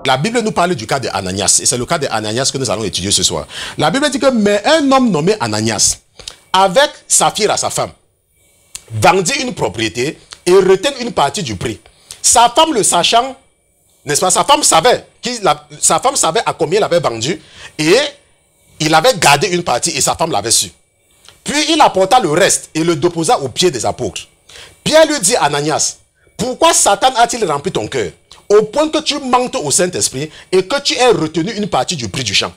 la Bible nous parle du cas de Ananias. Et c'est le cas de Ananias que nous allons étudier ce soir. La Bible dit que, mais un homme nommé Ananias, avec Saphira, sa femme, vendit une propriété et retint une partie du prix. Sa femme le sachant, n'est-ce pas, sa femme savait à combien il avait vendu et il avait gardé une partie et sa femme l'avait su. Puis il apporta le reste et le déposa aux pieds des apôtres. Pierre lui dit à Ananias, pourquoi Satan a-t-il rempli ton cœur au point que tu mentes au Saint-Esprit et que tu aies retenu une partie du prix du champ?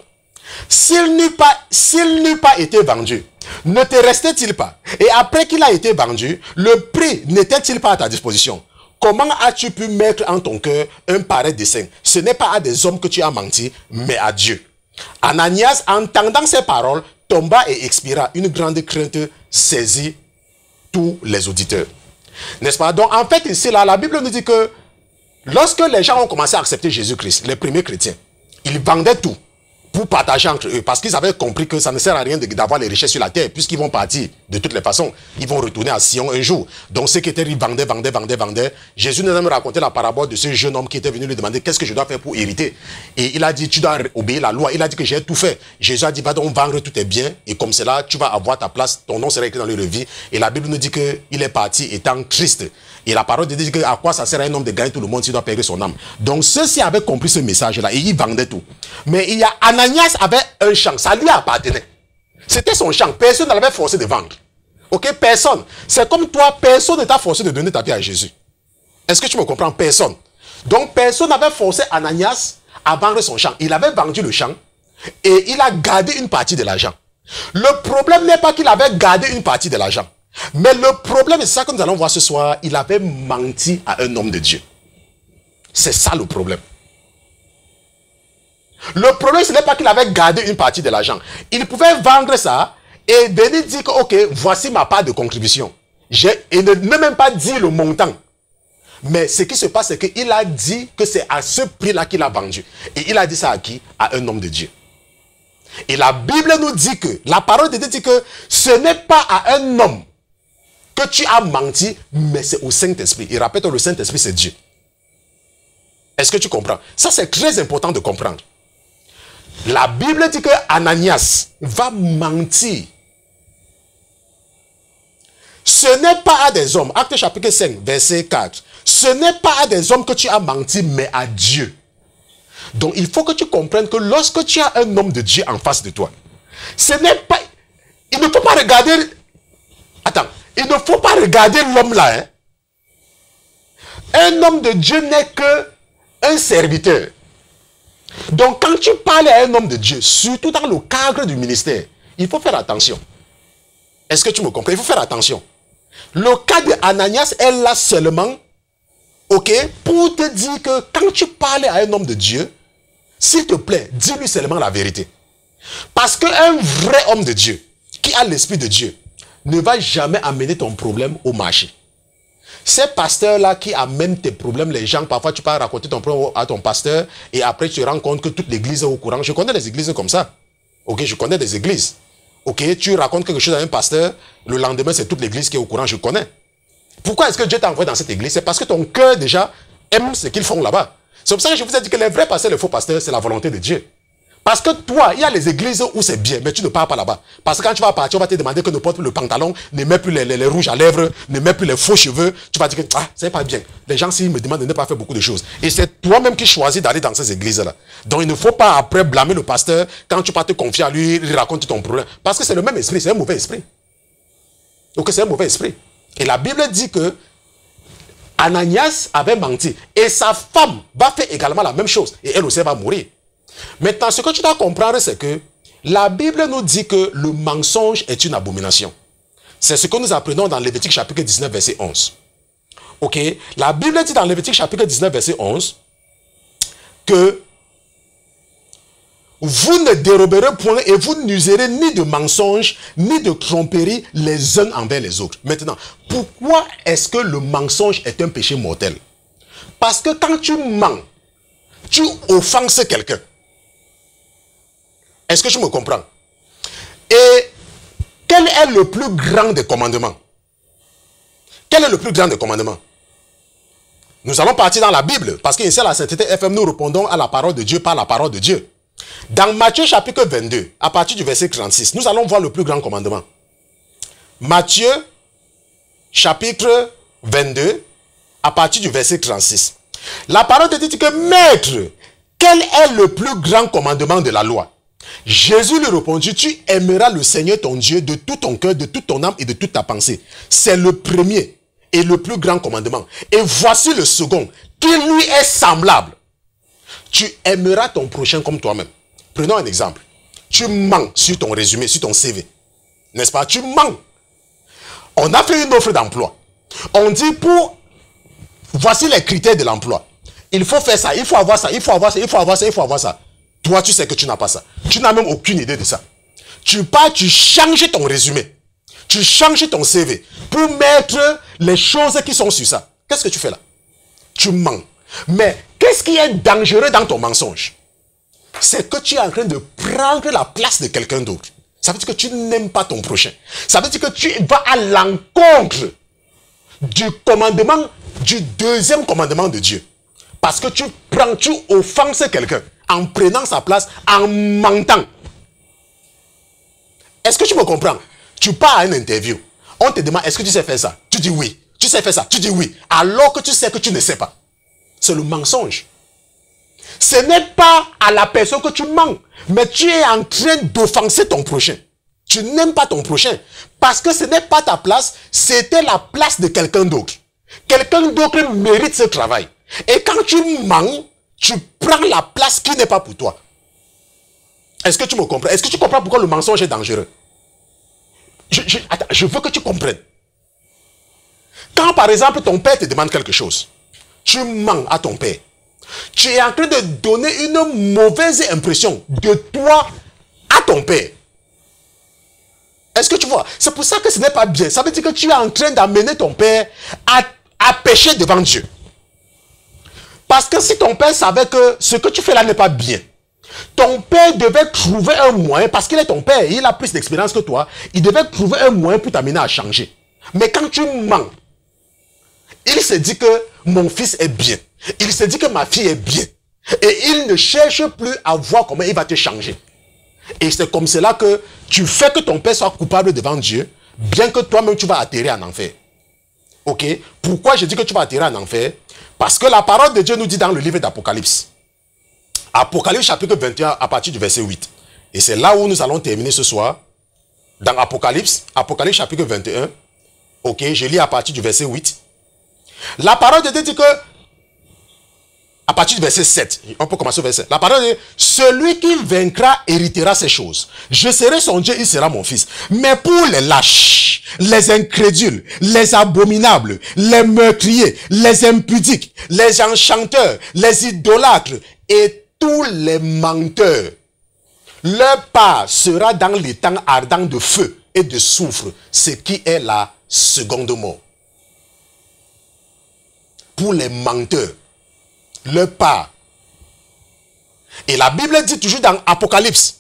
S'il n'eût pas été vendu, ne te restait-il pas? Et après qu'il a été vendu, le prix n'était-il pas à ta disposition? Comment as-tu pu mettre en ton cœur un pareil dessein? Ce n'est pas à des hommes que tu as menti, mais à Dieu. Ananias, entendant ces paroles, tomba et expira. Une grande crainte saisit tous les auditeurs. N'est-ce pas? Donc, en fait, ici, là, la Bible nous dit que lorsque les gens ont commencé à accepter Jésus-Christ, les premiers chrétiens, ils vendaient tout pour partager entre eux, parce qu'ils avaient compris que ça ne sert à rien d'avoir les richesses sur la terre, puisqu'ils vont partir de toutes les façons. Ils vont retourner à Sion un jour. Donc ceux qui étaient riches vendaient. Jésus nous a raconté la parabole de ce jeune homme qui était venu lui demander qu'est-ce que je dois faire pour hériter. Et il a dit, tu dois obéir la loi. Il a dit que j'ai tout fait. Jésus a dit, va donc vendre tous tes biens, et comme cela, tu vas avoir ta place, ton nom sera écrit dans le vie. Et la Bible nous dit qu'il est parti étant triste. Et la parole de Dieu dit que à quoi ça sert à un homme de gagner tout le monde s'il doit perdre son âme. Donc ceux-ci avaient compris ce message-là et ils vendaient tout. Mais il y a Ananias avait un champ, ça lui appartenait. C'était son champ, personne ne l'avait forcé de vendre. Ok, personne. C'est comme toi, personne ne t'a forcé de donner ta vie à Jésus. Est-ce que tu me comprends? Personne. Donc personne n'avait forcé Ananias à vendre son champ. Il avait vendu le champ et il a gardé une partie de l'argent. Le problème n'est pas qu'il avait gardé une partie de l'argent. Mais le problème, et c'est ça que nous allons voir ce soir, il avait menti à un homme de Dieu. C'est ça le problème. Le problème, ce n'est pas qu'il avait gardé une partie de l'argent. Il pouvait vendre ça et venir dire que, ok, voici ma part de contribution. Et ne même pas dire le montant. Mais ce qui se passe, c'est qu'il a dit que c'est à ce prix-là qu'il a vendu. Et il a dit ça à qui? À un homme de Dieu. Et la Bible nous dit que, la parole de Dieu dit que ce n'est pas à un homme que tu as menti, mais c'est au Saint-Esprit. Et rappelle-toi, le Saint-Esprit, c'est Dieu. Est-ce que tu comprends? Ça, c'est très important de comprendre. La Bible dit que Ananias va mentir. Ce n'est pas à des hommes. Actes chapitre 5, verset 4. Ce n'est pas à des hommes que tu as menti, mais à Dieu. Donc, il faut que tu comprennes que lorsque tu as un homme de Dieu en face de toi, ce n'est pas... Il ne faut pas regarder... Attends. Il ne faut pas regarder l'homme là. Hein. Un homme de Dieu n'est qu'un serviteur. Donc quand tu parles à un homme de Dieu, surtout dans le cadre du ministère, il faut faire attention. Est-ce que tu me comprends? Il faut faire attention. Le cas de Ananias est là seulement, ok, pour te dire que quand tu parles à un homme de Dieu, s'il te plaît, dis-lui seulement la vérité. Parce qu'un vrai homme de Dieu, qui a l'esprit de Dieu, ne va jamais amener ton problème au marché. Ces pasteurs-là qui amènent tes problèmes, les gens, parfois tu peux raconter ton problème à ton pasteur et après tu te rends compte que toute l'église est au courant. Je connais des églises comme ça. Ok, je connais des églises. Ok, tu racontes quelque chose à un pasteur, le lendemain c'est toute l'église qui est au courant, je connais. Pourquoi est-ce que Dieu t'a envoyé dans cette église? C'est parce que ton cœur déjà aime ce qu'ils font là-bas. C'est pour ça que je vous ai dit que les vrais pasteurs, les faux pasteurs, c'est la volonté de Dieu. Parce que toi, il y a les églises où c'est bien, mais tu ne pars pas là-bas. Parce que quand tu vas partir, on va te demander que ne porte plus le pantalon, ne mets plus les rouges à lèvres, ne mets plus les faux cheveux. Tu vas dire que c'est pas bien. Les gens, s'ils me demandent de ne pas faire beaucoup de choses. Et c'est toi-même qui choisis d'aller dans ces églises-là. Donc il ne faut pas après blâmer le pasteur quand tu vas te confier à lui, lui raconter ton problème. Parce que c'est le même esprit, c'est un mauvais esprit. Donc c'est un mauvais esprit. Et la Bible dit que Ananias avait menti. Et sa femme va faire également la même chose. Et elle aussi va mourir. Maintenant, ce que tu dois comprendre, c'est que la Bible nous dit que le mensonge est une abomination. C'est ce que nous apprenons dans Lévitique chapitre 19, verset 11. Ok? La Bible dit dans Lévitique chapitre 19, verset 11 que vous ne déroberez point et vous n'userez ni de mensonge, ni de tromperie les uns envers les autres. Maintenant, pourquoi est-ce que le mensonge est un péché mortel? Parce que quand tu mens, tu offenses quelqu'un. Est-ce que tu me comprends? Et quel est le plus grand des commandements? Quel est le plus grand des commandements? Nous allons partir dans la Bible, parce qu'ici à la Sainteté FM, nous répondons à la parole de Dieu par la parole de Dieu. Dans Matthieu chapitre 22, à partir du verset 36, nous allons voir le plus grand commandement. Matthieu chapitre 22, à partir du verset 36. La parole de Dieu dit que, Maître, quel est le plus grand commandement de la loi? Jésus lui répondit, tu aimeras le Seigneur ton Dieu de tout ton cœur, de toute ton âme et de toute ta pensée. C'est le premier et le plus grand commandement. Et voici le second, qui lui est semblable. Tu aimeras ton prochain comme toi-même. Prenons un exemple. Tu mens sur ton résumé, sur ton CV. N'est-ce pas? Tu mens. On a fait une offre d'emploi. On dit voici les critères de l'emploi. Il faut faire ça, il faut avoir ça, il faut avoir ça, il faut avoir ça, il faut avoir ça. Toi, tu sais que tu n'as pas ça. Tu n'as même aucune idée de ça. Tu pars, tu changes ton résumé. Tu changes ton CV pour mettre les choses qui sont sur ça. Qu'est-ce que tu fais là? Tu mens. Mais qu'est-ce qui est dangereux dans ton mensonge? C'est que tu es en train de prendre la place de quelqu'un d'autre. Ça veut dire que tu n'aimes pas ton prochain. Ça veut dire que tu vas à l'encontre du commandement, du deuxième commandement de Dieu. Parce que tu offenses quelqu'un en prenant sa place, en mentant. Est-ce que tu me comprends? Tu pars à une interview. On te demande, est-ce que tu sais faire ça? Tu dis oui. Tu sais faire ça? Tu dis oui. Alors que tu sais que tu ne sais pas. C'est le mensonge. Ce n'est pas à la personne que tu mens, mais tu es en train d'offenser ton prochain. Tu n'aimes pas ton prochain. Parce que ce n'est pas ta place, c'était la place de quelqu'un d'autre. Quelqu'un d'autre mérite ce travail. Et quand tu mens, tu prends la place qui n'est pas pour toi. Est-ce que tu me comprends? Est-ce que tu comprends pourquoi le mensonge est dangereux? Attends, je veux que tu comprennes. Quand par exemple ton père te demande quelque chose, tu mens à ton père. Tu es en train de donner une mauvaise impression de toi à ton père. Est-ce que tu vois? C'est pour ça que ce n'est pas bien. Ça veut dire que tu es en train d'amener ton père à pécher devant Dieu. Parce que si ton père savait que ce que tu fais là n'est pas bien, ton père devait trouver un moyen, parce qu'il est ton père, il a plus d'expérience que toi, il devait trouver un moyen pour t'amener à changer. Mais quand tu mens, il se dit que mon fils est bien. Il se dit que ma fille est bien. Et il ne cherche plus à voir comment il va te changer. Et c'est comme cela que tu fais que ton père soit coupable devant Dieu, bien que toi-même tu vas atterrir en enfer. Ok? Pourquoi je dis que tu vas atterrir en enfer? Parce que la parole de Dieu nous dit dans le livre d'Apocalypse. Apocalypse chapitre 21 à partir du verset 8. Et c'est là où nous allons terminer ce soir. Dans Apocalypse chapitre 21. Ok, je lis à partir du verset 8. La parole de Dieu dit que, à partir du verset 7, on peut commencer au verset. La parole dit, celui qui vaincra héritera ces choses. Je serai son Dieu, il sera mon fils. Mais pour les lâches, les incrédules, les abominables, les meurtriers, les impudiques, les enchanteurs, les idolâtres et tous les menteurs, leur part sera dans les temps ardents de feu et de soufre, ce qui est la seconde mort. Pour les menteurs, leur part. Et la Bible dit toujours dans Apocalypse,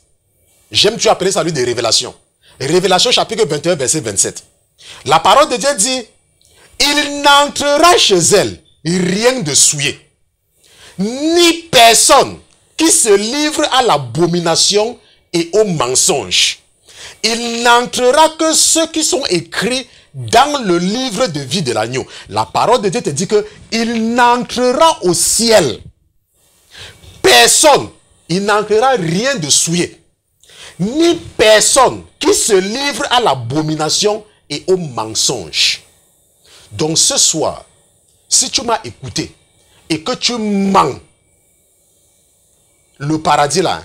j'aime tu appeler ça lui des révélations. Révélation chapitre 21 verset 27. La parole de Dieu dit, il n'entrera chez elle rien de souillé, ni personne qui se livre à l'abomination et au mensonge. Il n'entrera que ceux qui sont écrits dans le livre de vie de l'agneau. La parole de Dieu te dit que il n'entrera au ciel personne, il n'entrera rien de souillé, ni personne qui se livre à l'abomination et au mensonge. Donc ce soir, si tu m'as écouté et que tu mens, le paradis là,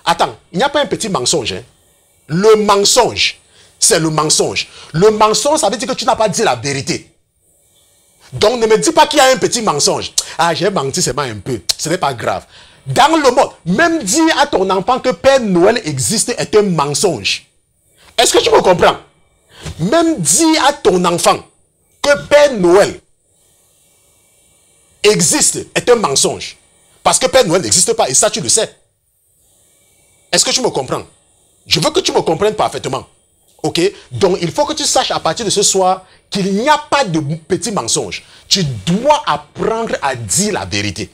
attends, il n'y a pas un petit mensonge. Hein? Le mensonge, c'est le mensonge. Le mensonge, ça veut dire que tu n'as pas dit la vérité. Donc ne me dis pas qu'il y a un petit mensonge. Ah, j'ai menti seulement un peu. Ce n'est pas grave. Dans le monde, même dire à ton enfant que Père Noël existe est un mensonge. Est-ce que tu me comprends? Même dire à ton enfant que Père Noël existe est un mensonge. Parce que Père Noël n'existe pas et ça tu le sais. Est-ce que tu me comprends? Je veux que tu me comprennes parfaitement. Ok? Donc, il faut que tu saches à partir de ce soir qu'il n'y a pas de petits mensonges. Tu dois apprendre à dire la vérité.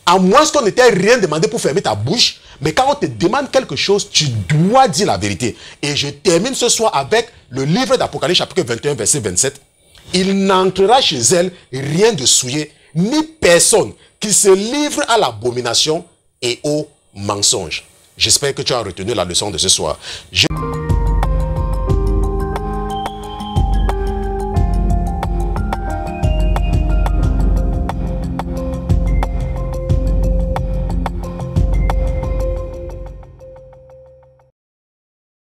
À moins qu'on ne t'ait rien demandé pour fermer ta bouche, mais quand on te demande quelque chose, tu dois dire la vérité. Et je termine ce soir avec le livre d'Apocalypse, chapitre 21, verset 27. Il n'entrera chez elle rien de souillé, ni personne qui se livre à l'abomination et au mensonge. J'espère que tu as retenu la leçon de ce soir.